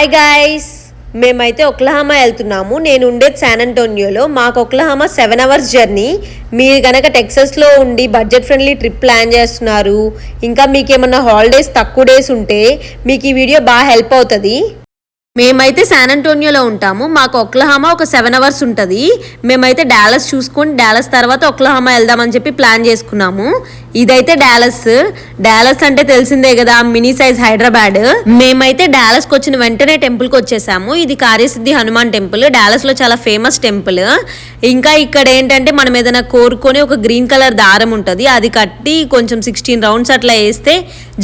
Hi guys, మేమైతే ఒక్లహామా వెళ్తున్నాము. నేను ఉండేది శాన్ అంటోనియోలో. మాకు ఒక్లహామా 7 hours జర్నీ. మీరు కనుక టెక్సస్లో ఉండి బడ్జెట్ ఫ్రెండ్లీ ట్రిప్ ప్లాన్ చేస్తున్నారు, ఇంకా మీకు ఏమన్నా హాలిడేస్ తక్కువ డేస్ ఉంటే మీకు ఈ వీడియో బాగా హెల్ప్ అవుతుంది. మేమైతే శాన్ అంటోనియోలో ఉంటాము. మాకు ఒక్లహామా ఒక 7 hours ఉంటుంది. మేమైతే డాలస్ చూసుకొని డాలస్ తర్వాత ఒక్లహామా వెళ్దామని చెప్పి ప్లాన్ చేసుకున్నాము. ఇదైతే డాలస్ అంటే తెలిసిందే కదా, మినీ సైజ్ హైదరాబాద్. మేమైతే డాలస్కి వచ్చిన వెంటనే టెంపుల్కి వచ్చేసాము. ఇది కార్యసిద్ధి హనుమాన్ టెంపుల్, డాలస్లో చాలా ఫేమస్ టెంపుల్. ఇంకా ఇక్కడ ఏంటంటే మనం ఏదైనా కోరుకొని ఒక గ్రీన్ కలర్ దారం ఉంటుంది, అది కట్టి కొంచెం 16 rounds అట్లా వేస్తే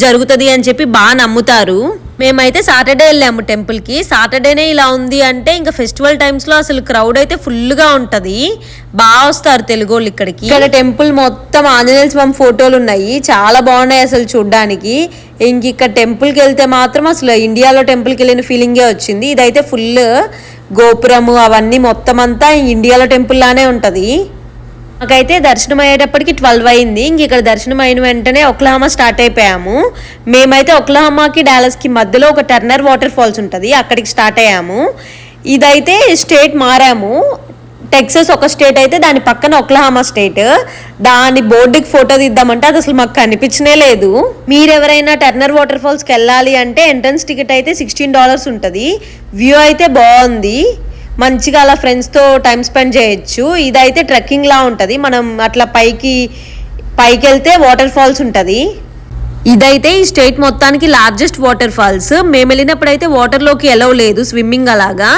జరుగుతుంది అని చెప్పి బాగా నమ్ముతారు. మేమైతే సాటర్డే వెళ్ళాము టెంపుల్కి. సాటర్డేనే ఇలా ఉంది అంటే ఇంకా ఫెస్టివల్ టైమ్స్లో అసలు క్రౌడ్ అయితే ఫుల్గా ఉంటుంది. బాగా వస్తారు తెలుగు వాళ్ళు ఇక్కడికి. ఇక్కడ టెంపుల్ మొత్తం ఆంజనేయ స్వామి ఫోటోలు ఉన్నాయి, చాలా బాగున్నాయి అసలు చూడ్డానికి. ఇంక ఇక్కడ టెంపుల్కి వెళ్తే మాత్రం అసలు ఇండియాలో టెంపుల్కి వెళ్ళిన ఫీలింగే వచ్చింది. ఇదైతే ఫుల్ గోపురము అవన్నీ మొత్తం అంతా ఇండియాలో టెంపుల్ లానే ఉంటుంది. మాకైతే దర్శనం అయ్యేటప్పటికి 12 అయింది. ఇంక ఇక్కడ దర్శనం అయిన వెంటనే ఒక్లహామా స్టార్ట్ అయిపోయాము. మేమైతే ఒక్లహామాకి డాలస్కి మధ్యలో ఒక టర్నర్ వాటర్ ఫాల్స్ ఉంటుంది, అక్కడికి స్టార్ట్ అయ్యాము. ఇదైతే స్టేట్ మారాము. టెక్సస్ ఒక స్టేట్ అయితే దాని పక్కన ఒక్లహామా స్టేట్. దాని బోర్డుకి ఫోటో తీద్దామంటే అది అసలు మాకు కనిపించనే లేదు. మీరెవరైనా టర్నర్ వాటర్ ఫాల్స్కి వెళ్ళాలి అంటే ఎంట్రన్స్ టికెట్ అయితే $16 ఉంటుంది. వ్యూ అయితే బాగుంది, మంచిగా అలా ఫ్రెండ్స్తో టైం స్పెండ్ చేయొచ్చు. ఇదైతే ట్రెక్కింగ్ లా ఉంటుంది, మనం అట్లా పైకి వెళ్తే వాటర్ ఫాల్స్ ఉంటుంది. ఇదైతే ఈ స్టేట్ మొత్తానికి లార్జెస్ట్ వాటర్ ఫాల్స్. మేము వెళ్ళినప్పుడు అయితే వాటర్లోకి ఎలవ్ లేదు స్విమ్మింగ్ అలాగా,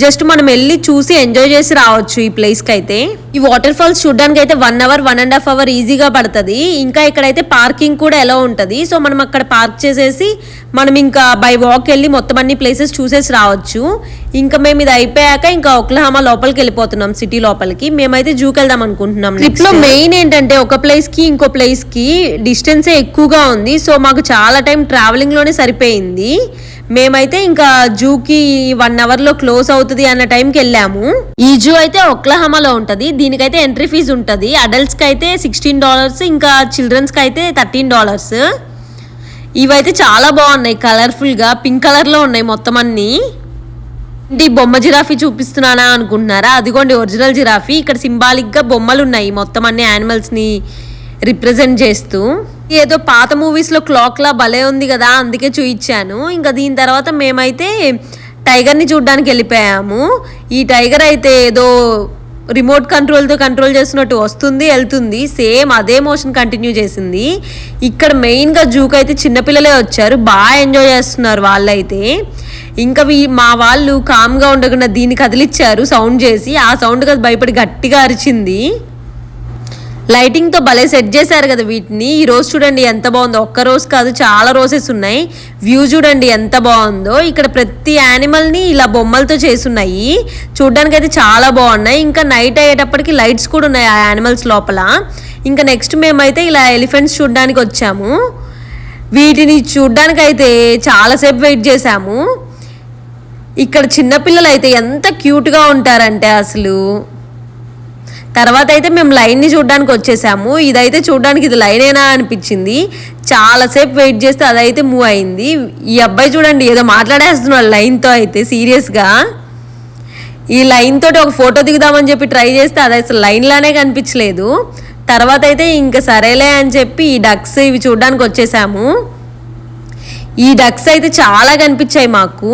జస్ట్ మనం వెళ్ళి చూసి ఎంజాయ్ చేసి రావచ్చు ఈ ప్లేస్కి అయితే. ఈ వాటర్ ఫాల్స్ చూడడానికి అయితే 1 hour 1.5 hours ఈజీగా పడుతుంది. ఇంకా ఇక్కడైతే పార్కింగ్ కూడా ఎలా ఉంటుంది, సో మనం అక్కడ పార్క్ చేసేసి మనం ఇంకా బై వాక్ వెళ్ళి మొత్తం అన్ని ప్లేసెస్ చూసేసి రావచ్చు. ఇంకా మేము ఇది అయిపోయాక ఇంకా ఒక్లహామా లోపలికి వెళ్ళిపోతున్నాం, సిటీ లోపలికి. మేమైతే జూకి వెళ్దాం అనుకుంటున్నాం. ట్రిప్ లో మెయిన్ ఏంటంటే ఒక ప్లేస్ కి ఇంకో ప్లేస్ కి డిస్టెన్సే ఎక్కువగా ఉంది, సో మాకు చాలా టైం ట్రావెలింగ్ లోనే సరిపోయింది. మేమైతే ఇంకా జూకి 1 hour లో క్లోజ్ అవుతుంది అన్న టైంకి వెళ్ళాము. ఈ జూ అయితే ఒక్లహామాలో ఉంటుంది. దీనికైతే ఎంట్రీ ఫీజు ఉంటుంది. అడల్ట్స్కి అయితే $16, ఇంకా చిల్డ్రన్స్కి అయితే $13. ఇవైతే చాలా బాగున్నాయి, కలర్ఫుల్గా పింక్ కలర్లో ఉన్నాయి మొత్తం అన్నీ. ఇంటి బొమ్మ జిరాఫీ చూపిస్తున్నానా అనుకుంటున్నారా? అదిగోండి ఒరిజినల్ జిరాఫీ. ఇక్కడ సింబాలిక్గా బొమ్మలు ఉన్నాయి మొత్తం అన్ని యానిమల్స్ని రిప్రజెంట్ చేస్తూ. ఏదో పాత మూవీస్లో క్లాక్లా భలే ఉంది కదా, అందుకే చూయించాను. ఇంకా దీని తర్వాత మేమైతే టైగర్ని చూడడానికి వెళ్ళిపోయాము. ఈ టైగర్ అయితే ఏదో రిమోట్ కంట్రోల్తో కంట్రోల్ చేస్తున్నట్టు వస్తుంది వెళ్తుంది, సేమ్ అదే మోషన్ కంటిన్యూ చేసింది. ఇక్కడ మెయిన్గా జూకి అయితే చిన్నపిల్లలే వచ్చారు, బాగా ఎంజాయ్ చేస్తున్నారు వాళ్ళైతే. ఇంకా మా వాళ్ళు కామ్గా ఉండకుండా దీన్ని కదిలిచ్చారు సౌండ్ చేసి. ఆ సౌండ్కి అది భయపడి గట్టిగా అరిచింది. లైటింగ్తో భలే సెట్ చేశారు కదా వీటిని. ఈ రోజు చూడండి ఎంత బాగుందో, ఒక్క రోజు కాదు చాలా రోజెస్ ఉన్నాయి. వ్యూ చూడండి ఎంత బాగుందో. ఇక్కడ ప్రతి యానిమల్ని ఇలా బొమ్మలతో చేసున్నాయి, చూడడానికి అయితే చాలా బాగున్నాయి. ఇంకా నైట్ అయ్యేటప్పటికి లైట్స్ కూడా ఉన్నాయి ఆ యానిమల్స్ లోపల. ఇంకా నెక్స్ట్ మేమైతే ఇలా ఎలిఫెంట్స్ చూడడానికి వచ్చాము. వీటిని చూడడానికి అయితే చాలాసేపు వెయిట్ చేసాము. ఇక్కడ చిన్నపిల్లలు అయితే ఎంత క్యూట్గా ఉంటారంటే అసలు. తర్వాత అయితే మేము లైన్ని చూడడానికి వచ్చేసాము. ఇదైతే చూడడానికి ఇది లైనేనా అనిపించింది, చాలాసేపు వెయిట్ చేస్తే అదైతే మూవ్ అయింది. ఈ అబ్బాయి చూడండి ఏదో మాట్లాడేస్తున్నాడు లైన్తో అయితే సీరియస్గా. ఈ లైన్ తోటి ఒక ఫోటో దిగుదామని చెప్పి ట్రై చేస్తే అది అసలు లైన్లానే కనిపించలేదు. తర్వాత అయితే ఇంకా సరేలే అని చెప్పి ఈ డక్స్ ఇవి చూడడానికి వచ్చేసాము. ఈ డక్స్ అయితే చాలా కనిపించాయి మాకు.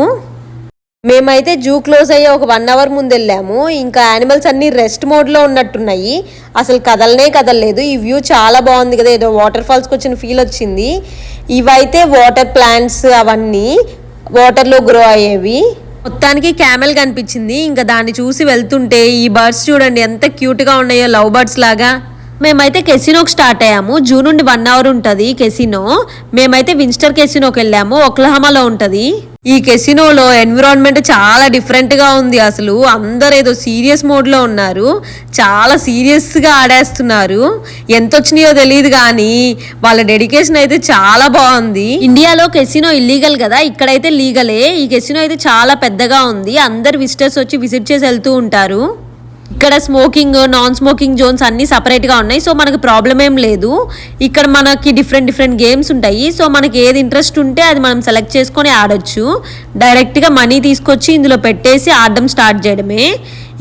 మేమైతే జూ క్లోజ్ అయ్యే ఒక 1 hour ముందు వెళ్ళాము. ఇంకా యానిమల్స్ అన్నీ రెస్ట్ మోడ్లో ఉన్నట్టున్నాయి, అసలు కదలలేదు. ఈ వ్యూ చాలా బాగుంది కదా, ఏదో వాటర్ ఫాల్స్కి వచ్చిన ఫీల్ వచ్చింది. ఇవైతే వాటర్ ప్లాంట్స్, అవన్నీ వాటర్లో గ్రో అయ్యేవి. మొత్తానికి క్యామెల్ కనిపించింది. ఇంకా దాన్ని చూసి వెళ్తుంటే ఈ బర్డ్స్ చూడండి ఎంత క్యూట్గా ఉన్నాయో, లవ్ బర్డ్స్ లాగా. మేమైతే కెసినోకి స్టార్ట్ అయ్యాము. జూ నుండి 1 hour ఉంటుంది కెసినో. మేమైతే విన్స్టర్ కెసినోకి వెళ్ళాము, ఒక్లహామాలో ఉంటుంది. ఈ కెసినోలో ఎన్విరాన్మెంట్ చాలా డిఫరెంట్గా ఉంది. అసలు అందరు ఏదో సీరియస్ మోడ్లో ఉన్నారు, చాలా సీరియస్గా ఆడేస్తున్నారు. ఎంత వచ్చినాయో తెలియదు కానీ వాళ్ళ డెడికేషన్ అయితే చాలా బాగుంది. ఇండియాలో కెసినో ఇల్లీగల్ కదా, ఇక్కడైతే లీగలే. ఈ కెసినో అయితే చాలా పెద్దగా ఉంది, అందరు విజిటర్స్ వచ్చి విజిట్ చేసి వెళ్తూ ఉంటారు. ఇక్కడ స్మోకింగ్ నాన్ స్మోకింగ్ జోన్స్ అన్నీ సపరేట్గా ఉన్నాయి. సో మనకు ప్రాబ్లం ఏం లేదు. ఇక్కడ మనకి డిఫరెంట్ గేమ్స్ ఉంటాయి. సో మనకి ఏది ఇంట్రెస్ట్ ఉంటే అది మనం సెలెక్ట్ చేసుకొని ఆడొచ్చు. డైరెక్ట్గా మనీ తీసుకొచ్చి ఇందులో పెట్టేసి ఆడడం స్టార్ట్ చేయడమే.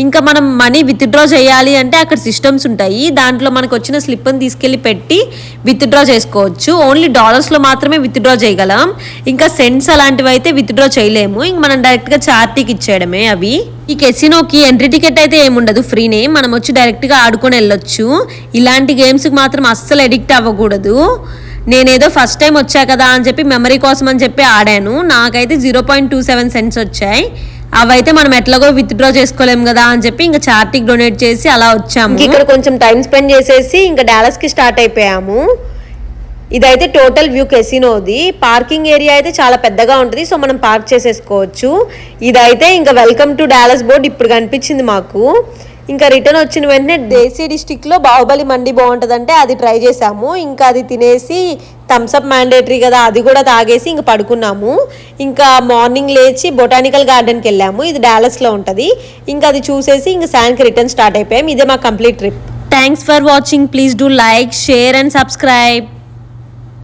ఇంకా మనం మనీ విత్డ్రా చేయాలి అంటే అక్కడ సిస్టమ్స్ ఉంటాయి. దాంట్లో మనకు వచ్చిన స్లిప్ని తీసుకెళ్ళి పెట్టి విత్డ్రా చేసుకోవచ్చు. ఓన్లీ డాలర్స్లో మాత్రమే విత్డ్రా చేయగలం. ఇంకా సెంట్స్ అలాంటివి అయితే విత్డ్రా చేయలేము. ఇంక మనం డైరెక్ట్గా చార్టీకి ఇచ్చేయడమే అవి. ఈ కెసినోకి ఎంట్రీ టికెట్ అయితే ఏముండదు, ఫ్రీనే. మనం వచ్చి డైరెక్ట్గా ఆడుకొని వెళ్ళొచ్చు. ఇలాంటి గేమ్స్కి మాత్రం అస్సలు ఎడిక్ట్ అవ్వకూడదు. నేనేదో ఫస్ట్ టైం వచ్చా కదా అని చెప్పి మెమరీ కోసం అని చెప్పి ఆడాను. నాకైతే 0.27 సెంట్స్ వచ్చాయి. అవైతే మనం ఎట్లాగో విత్డ్రా చేసుకోలేము కదా అని చెప్పి ఇంకా చార్టీకి డొనేట్ చేసి అలా వచ్చాము. ఇక్కడ కొంచెం టైం స్పెండ్ చేసేసి ఇంకా డాలస్కి స్టార్ట్ అయిపోయాము. ఇదైతే టోటల్ వ్యూ కెసినోది. పార్కింగ్ ఏరియా అయితే చాలా పెద్దగా ఉంటుంది. సో మనం పార్క్ చేసేసుకోవచ్చు. ఇదైతే ఇంకా వెల్కమ్ టు డాలస్ బోర్డ్ ఇప్పుడు కనిపించింది మాకు. ఇంకా రిటర్న్ వచ్చిన వెంటనే దేశీ డిస్టిక్లో బాహుబలి మండి బాగుంటుందంటే అది ట్రై చేసాము. ఇంకా అది తినేసి థమ్స్అప్ మ్యాండేటరీ కదా అది కూడా తాగేసి ఇంకా పడుకున్నాము. ఇంకా మార్నింగ్ లేచి బొటానికల్ గార్డెన్కి వెళ్ళాము. ఇది డాలస్లో ఉంటుంది. ఇంకా అది చూసేసి ఇంకా శాన్కి రిటర్న్ స్టార్ట్ అయిపోయాం. ఇదే మా complete trip. Thanks for watching. Please do like, share and subscribe.